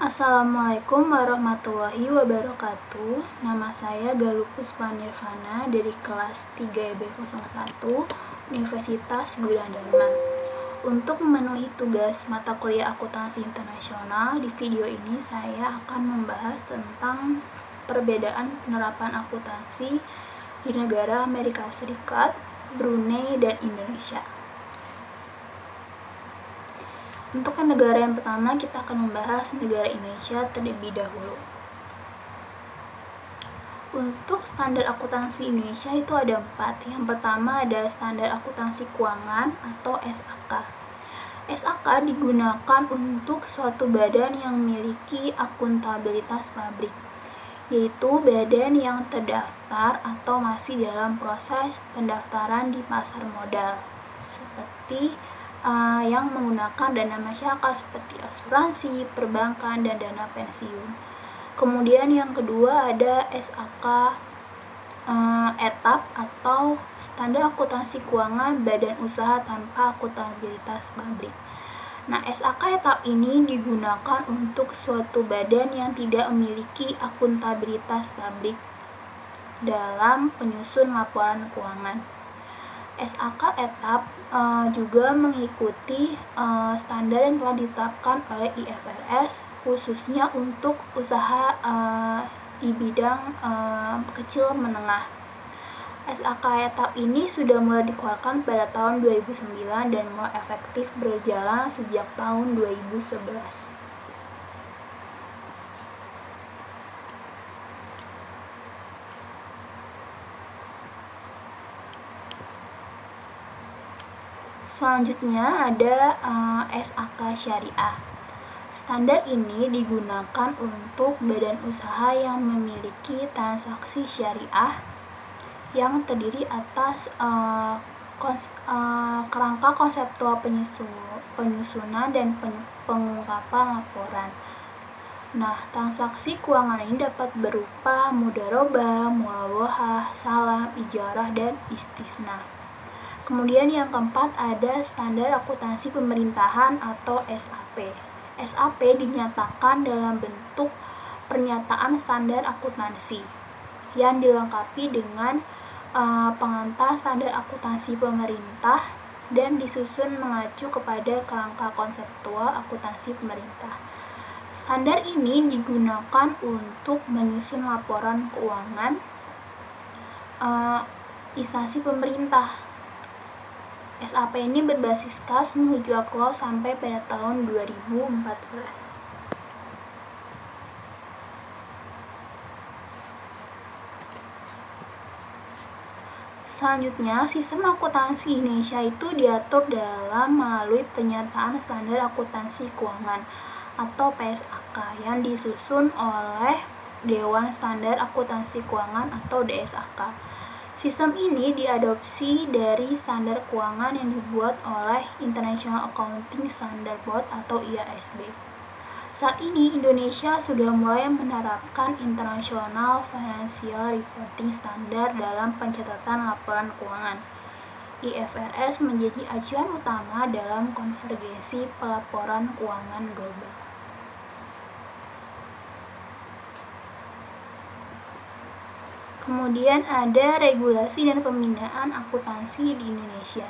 Assalamualaikum warahmatullahi wabarakatuh. Nama saya Galuh Puspanirvana dari kelas 3B01 Universitas Gunadarma. Untuk memenuhi tugas mata kuliah akuntansi internasional, di video ini saya akan membahas tentang perbedaan penerapan akuntansi di negara Amerika Serikat, Brunei, dan Indonesia. Untuk negara yang pertama, kita akan membahas negara Indonesia terlebih dahulu. Untuk standar akuntansi Indonesia itu ada 4. Yang pertama ada standar akuntansi keuangan atau SAK. SAK digunakan untuk suatu badan yang memiliki akuntabilitas pabrik, yaitu badan yang terdaftar atau masih dalam proses pendaftaran di pasar modal, seperti yang menggunakan dana masyarakat seperti asuransi, perbankan, dan dana pensiun. Kemudian yang kedua ada SAK etap atau standar akuntansi keuangan badan usaha tanpa akuntabilitas pabrik. Nah, SAK etap ini digunakan untuk suatu badan yang tidak memiliki akuntabilitas pabrik dalam penyusun laporan keuangan. SAK etap juga mengikuti standar yang telah ditetapkan oleh IFRS, khususnya untuk usaha di bidang kecil menengah. SAK etap ini sudah mulai dikeluarkan pada tahun 2009 dan mulai efektif berjalan sejak tahun 2011. Selanjutnya ada SAK Syariah. Standar ini digunakan untuk badan usaha yang memiliki transaksi syariah yang terdiri atas kerangka konseptual penyusunan dan pengungkapan laporan. Nah, transaksi keuangan ini dapat berupa mudharabah, muawahah, salam, ijarah, dan istisna. Kemudian yang keempat ada standar akuntansi pemerintahan atau SAP. SAP dinyatakan dalam bentuk pernyataan standar akuntansi yang dilengkapi dengan pengantar standar akuntansi pemerintah dan disusun mengacu kepada kerangka konseptual akuntansi pemerintah. Standar ini digunakan untuk menyusun laporan keuangan instansi pemerintah. SAP ini berbasis kas menuju aktual sampai pada tahun 2014. Selanjutnya, sistem akuntansi Indonesia itu diatur dalam melalui pernyataan standar akuntansi keuangan atau PSAK yang disusun oleh Dewan Standar Akuntansi Keuangan atau DSAK. Sistem ini diadopsi dari standar keuangan yang dibuat oleh International Accounting Standard Board atau IASB. Saat ini Indonesia sudah mulai menerapkan International Financial Reporting Standard dalam pencatatan laporan keuangan. IFRS menjadi acuan utama dalam konvergensi pelaporan keuangan global. Kemudian ada regulasi dan pembinaan akuntansi di Indonesia.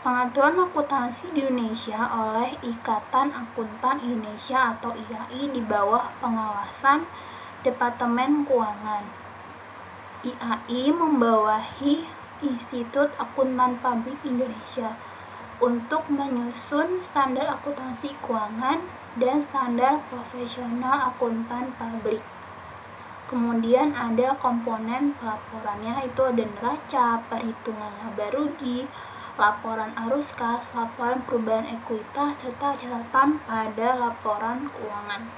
Pengaturan akuntansi di Indonesia oleh Ikatan Akuntan Indonesia atau IAI di bawah pengawasan Departemen Keuangan. IAI membawahi Institut Akuntan Publik Indonesia untuk menyusun standar akuntansi keuangan dan standar profesional akuntan publik. Kemudian ada komponen pelaporannya, itu ada neraca, perhitungan laba rugi, laporan arus kas, laporan perubahan ekuitas, serta catatan pada laporan keuangan.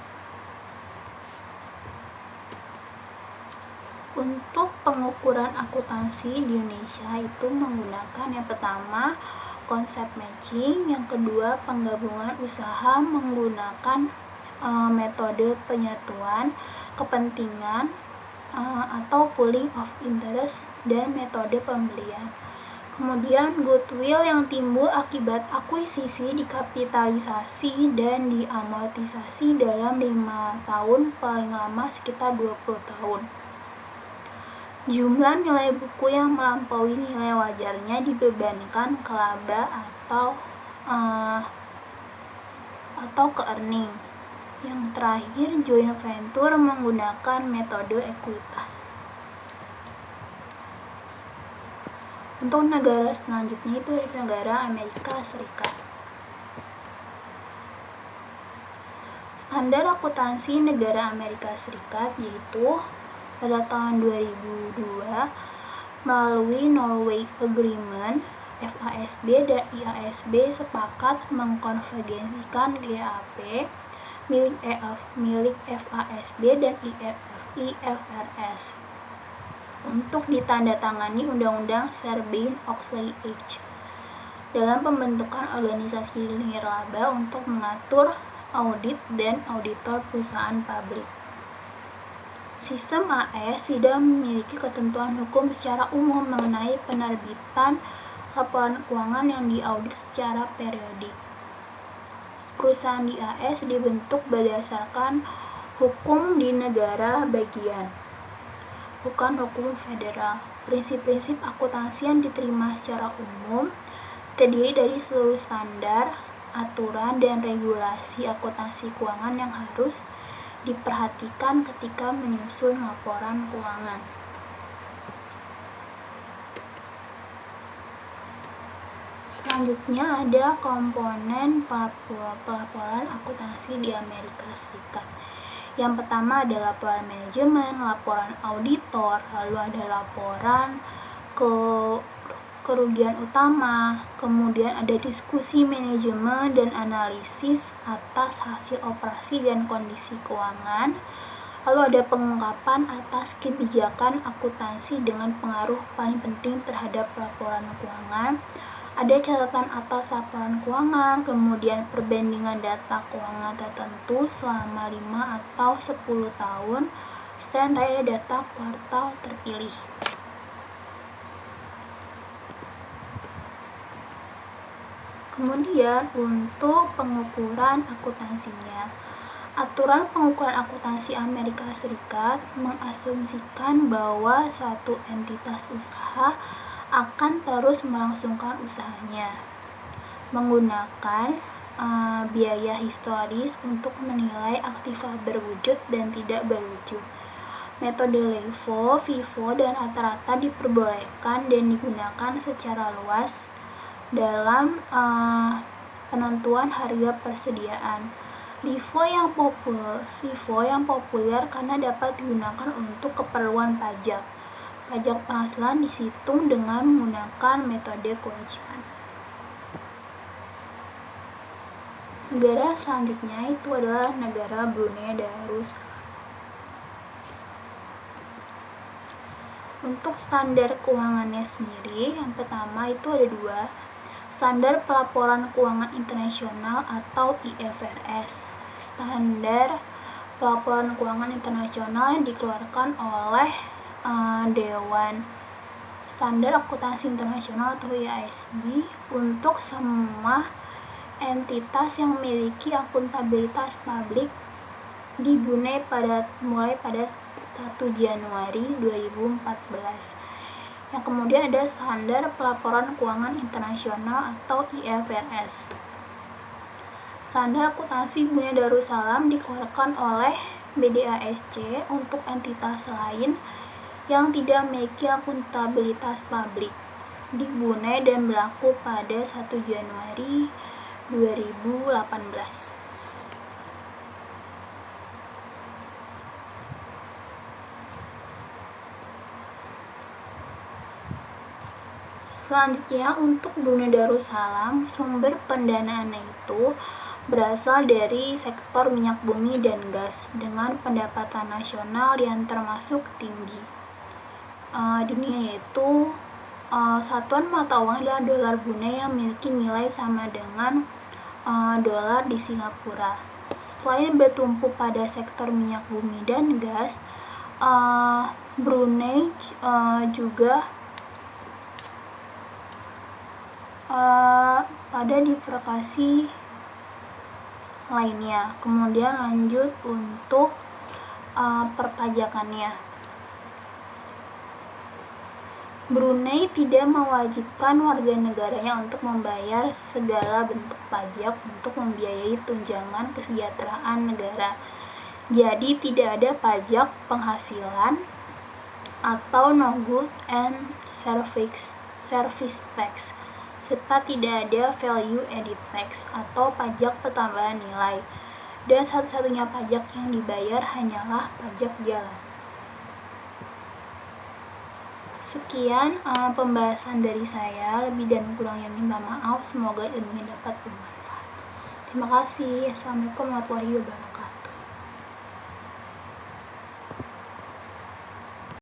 Untuk pengukuran akuntansi di Indonesia itu menggunakan yang pertama konsep matching, yang kedua penggabungan usaha menggunakan metode penyatuan kepentingan atau pooling of interest, dan metode pembelian. Kemudian goodwill yang timbul akibat akuisisi dikapitalisasi dan diamortisasi dalam 5 tahun, paling lama sekitar 20 tahun. Jumlah nilai buku yang melampaui nilai wajarnya dibebankan ke laba atau ke earning. Yang terakhir, joint venture menggunakan metode ekuitas. Untuk negara selanjutnya itu dari negara Amerika Serikat. Standar akuntansi negara Amerika Serikat yaitu pada tahun 2002 melalui Norway Agreement, FASB dan IASB sepakat mengkonvergensikan GAAP milik FASB dan IFRS untuk ditandatangani Undang-Undang Sarbanes-Oxley Act dalam pembentukan organisasi nirlaba untuk mengatur audit dan auditor perusahaan publik. Sistem AS tidak memiliki ketentuan hukum secara umum mengenai penerbitan laporan keuangan yang diaudit secara periodik. Perusahaan di AS dibentuk berdasarkan hukum di negara bagian, bukan hukum federal. Prinsip-prinsip akuntansi yang diterima secara umum terdiri dari seluruh standar, aturan, dan regulasi akuntansi keuangan yang harus diperhatikan ketika menyusun laporan keuangan. Selanjutnya ada komponen pelaporan akuntansi di Amerika Serikat. Yang pertama ada laporan manajemen, laporan auditor, lalu ada laporan kerugian utama, kemudian ada diskusi manajemen dan analisis atas hasil operasi dan kondisi keuangan, lalu ada pengungkapan atas kebijakan akuntansi dengan pengaruh paling penting terhadap laporan keuangan, ada catatan atas laporan keuangan, kemudian perbandingan data keuangan tertentu selama 5 atau 10 tahun, setelah ada data kuartal terpilih. Kemudian untuk pengukuran akuntansinya, aturan pengukuran akuntansi Amerika Serikat mengasumsikan bahwa suatu entitas usaha akan terus melangsungkan usahanya menggunakan biaya historis untuk menilai aktiva berwujud dan tidak berwujud. Metode LIFO, FIFO, dan rata-rata diperbolehkan dan digunakan secara luas dalam penentuan harga persediaan. LIFO yang populer karena dapat digunakan untuk keperluan pajak. Pajak penghasilan dihitung dengan menggunakan metode kewajiban. Negara selanjutnya itu adalah negara Brunei Darussalam. Untuk standar keuangannya sendiri, yang pertama itu ada 2, standar pelaporan keuangan internasional atau IFRS. Standar pelaporan keuangan internasional yang dikeluarkan oleh Dewan Standar Akuntansi Internasional atau IASB untuk semua entitas yang memiliki akuntabilitas publik di Brunei mulai pada 1 Januari 2014. Yang kemudian ada Standar Pelaporan Keuangan Internasional atau IFRS. Standar Akuntansi Brunei Darussalam dikeluarkan oleh BDASC untuk entitas lain yang tidak memiliki akuntabilitas publik di Brunei dan berlaku pada 1 Januari 2018. Selanjutnya untuk Brunei Darussalam, sumber pendanaannya itu berasal dari sektor minyak bumi dan gas dengan pendapatan nasional yang termasuk tinggi dunia, yaitu satuan mata uang adalah dolar Brunei yang memiliki nilai sama dengan dolar di Singapura. Selain bertumpu pada sektor minyak bumi dan gas, Brunei juga pada divokasi lainnya. Kemudian lanjut untuk perpajakannya. Brunei tidak mewajibkan warga negaranya untuk membayar segala bentuk pajak untuk membiayai tunjangan kesejahteraan negara. Jadi tidak ada pajak penghasilan atau no good and service tax, serta tidak ada value added tax atau pajak pertambahan nilai. Dan satu-satunya pajak yang dibayar hanyalah pajak jalan. Sekian pembahasan dari saya, lebih dan kurangnya minta maaf, semoga ilmunya dapat bermanfaat. Terima kasih. Assalamualaikum warahmatullahi wabarakatuh.